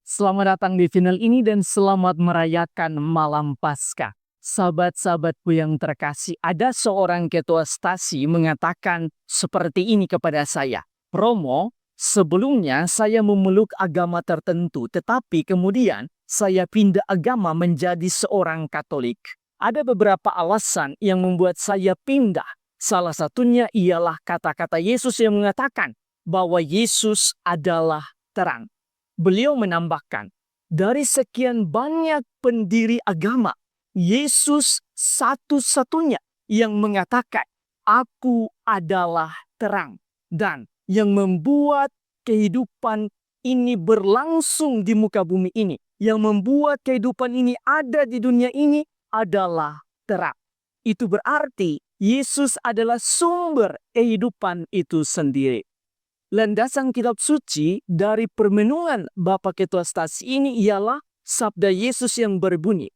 Selamat datang di final ini dan selamat merayakan malam Paskah. Sahabat-sahabatku yang terkasih, ada seorang ketua stasi mengatakan seperti ini kepada saya. Romo, sebelumnya saya memeluk agama tertentu, tetapi kemudian saya pindah agama menjadi seorang Katolik. Ada beberapa alasan yang membuat saya pindah. Salah satunya ialah kata-kata Yesus yang mengatakan bahwa Yesus adalah terang. Beliau menambahkan, dari sekian banyak pendiri agama, Yesus satu-satunya yang mengatakan, "Aku adalah terang." Dan yang membuat kehidupan ini berlangsung di muka bumi ini, yang membuat kehidupan ini ada di dunia ini adalah terang. Itu berarti Yesus adalah sumber kehidupan itu sendiri. Landasan kitab suci dari permenungan Bapak Ketua Stasi ini ialah sabda Yesus yang berbunyi,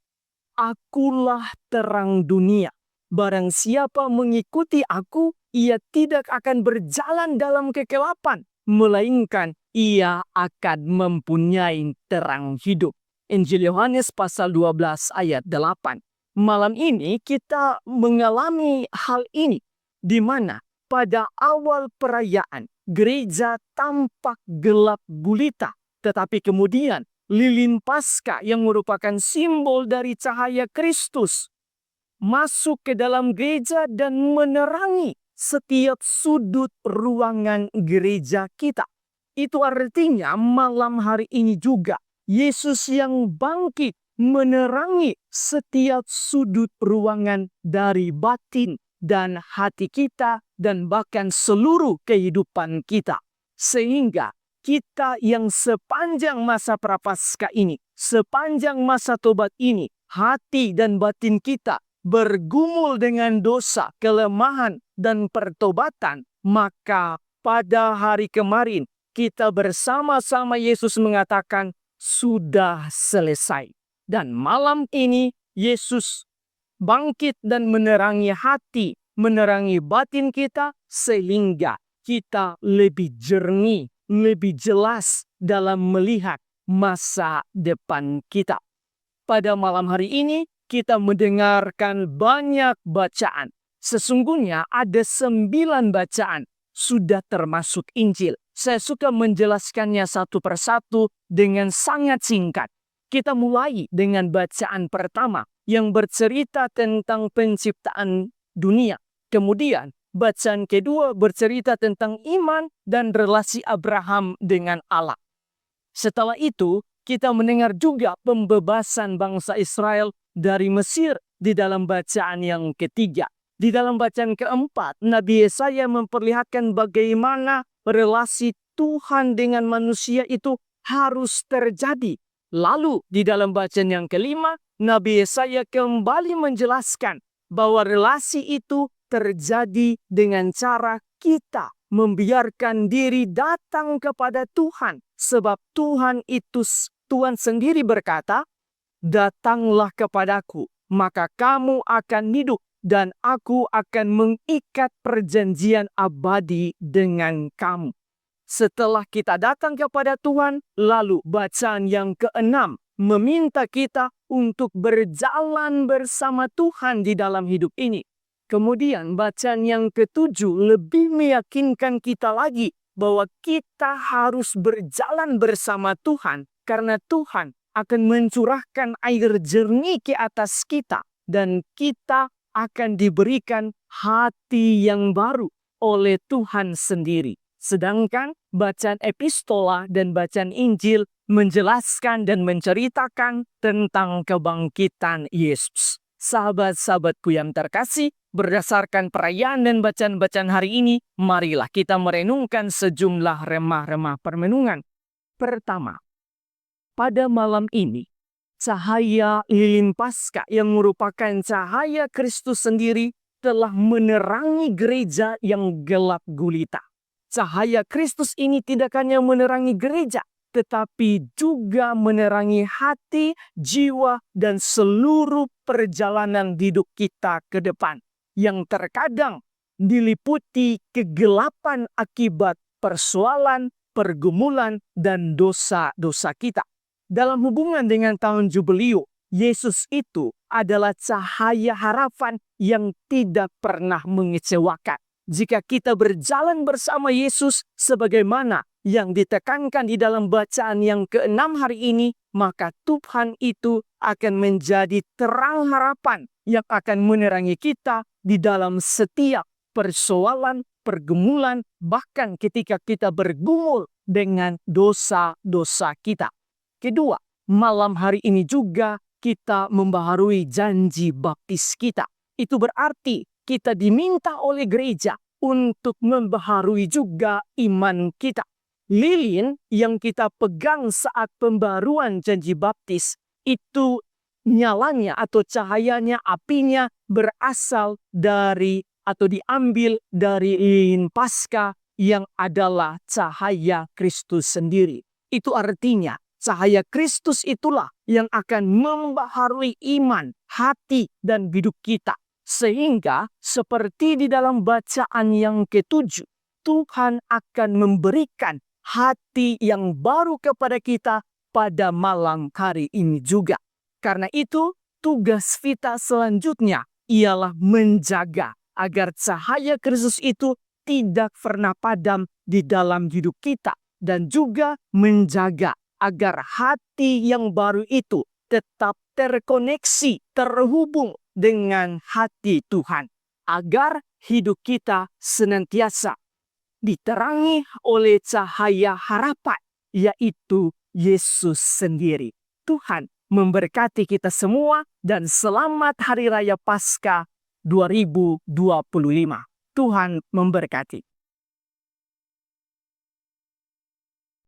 "Akulah terang dunia. Barang siapa mengikuti aku, ia tidak akan berjalan dalam kegelapan, melainkan ia akan mempunyai terang hidup." Injil Yohanes pasal 12 ayat 8. Malam ini kita mengalami hal ini, di mana pada awal perayaan gereja tampak gelap gulita, tetapi kemudian lilin Paskah yang merupakan simbol dari cahaya Kristus masuk ke dalam gereja dan menerangi setiap sudut ruangan gereja kita. Itu artinya malam hari ini juga Yesus yang bangkit menerangi setiap sudut ruangan dari batin dan hati kita dan bahkan seluruh kehidupan kita. Sehingga kita yang sepanjang masa prapaskah ini, sepanjang masa tobat ini, hati dan batin kita bergumul dengan dosa, kelemahan, dan pertobatan, maka pada hari kemarin kita bersama-sama Yesus mengatakan, "Sudah selesai." Dan malam ini Yesus bangkit dan menerangi hati, menerangi batin kita, sehingga kita lebih jernih, lebih jelas dalam melihat masa depan kita. Pada malam hari ini, kita mendengarkan banyak bacaan. Sesungguhnya ada 9 bacaan, sudah termasuk Injil. Saya suka menjelaskannya satu persatu dengan sangat singkat. Kita mulai dengan bacaan pertama yang bercerita tentang penciptaan dunia. Kemudian bacaan kedua bercerita tentang iman dan relasi Abraham dengan Allah. Setelah itu, kita mendengar juga pembebasan bangsa Israel dari Mesir di dalam bacaan yang ketiga. Di dalam bacaan keempat, Nabi Yesaya memperlihatkan bagaimana relasi Tuhan dengan manusia itu harus terjadi. Lalu di dalam bacaan yang kelima, Nabi Yesaya kembali menjelaskan bahwa relasi itu terjadi dengan cara kita membiarkan diri datang kepada Tuhan. Sebab Tuhan sendiri berkata, "Datanglah kepadaku, maka kamu akan hidup, dan aku akan mengikat perjanjian abadi dengan kamu." Setelah kita datang kepada Tuhan, lalu bacaan yang keenam meminta kita untuk berjalan bersama Tuhan di dalam hidup ini. Kemudian bacaan yang ketujuh lebih meyakinkan kita lagi bahwa kita harus berjalan bersama Tuhan karena Tuhan akan mencurahkan air jernih ke atas kita dan kita akan diberikan hati yang baru oleh Tuhan sendiri. Sedangkan bacaan epistola dan bacaan Injil menjelaskan dan menceritakan tentang kebangkitan Yesus. Sahabat-sahabatku yang terkasih, berdasarkan perayaan dan bacaan-bacaan hari ini, marilah kita merenungkan sejumlah remah-remah permenungan. Pertama, pada malam ini, cahaya lilin Paskah yang merupakan cahaya Kristus sendiri telah menerangi gereja yang gelap gulita. Cahaya Kristus ini tidak hanya menerangi gereja, tetapi juga menerangi hati, jiwa, dan seluruh perjalanan hidup kita ke depan, yang terkadang diliputi kegelapan akibat persoalan, pergumulan, dan dosa-dosa kita. dalam hubungan dengan tahun Jubiliu, Yesus itu adalah cahaya harapan yang tidak pernah mengecewakan. Jika kita berjalan bersama Yesus sebagaimana yang ditekankan di dalam bacaan yang ke-6 hari ini, maka Tuhan itu akan menjadi terang harapan yang akan menerangi kita di dalam setiap persoalan, pergumulan, bahkan ketika kita bergumul dengan dosa-dosa kita. Kedua, malam hari ini juga kita membaharui janji baptis kita. Itu berarti kita diminta oleh gereja untuk membaharui juga iman kita. Lilin yang kita pegang saat pembaruan janji baptis itu nyalanya atau cahayanya, apinya berasal dari atau diambil dari lilin Paskah yang adalah cahaya Kristus sendiri. Itu artinya cahaya Kristus itulah yang akan membaharui iman, hati, dan hidup kita. Sehingga seperti di dalam bacaan yang ke-7, Tuhan akan memberikan hati yang baru kepada kita pada malam hari ini juga. Karena itu, tugas kita selanjutnya ialah menjaga agar cahaya Kristus itu tidak pernah padam di dalam hidup kita. Dan juga menjaga agar hati yang baru itu tetap terkoneksi, terhubung dengan hati Tuhan. Agar hidup kita senantiasa diterangi oleh cahaya harapan, yaitu Yesus sendiri. Tuhan memberkati kita semua dan selamat Hari Raya Paskah 2025. Tuhan memberkati.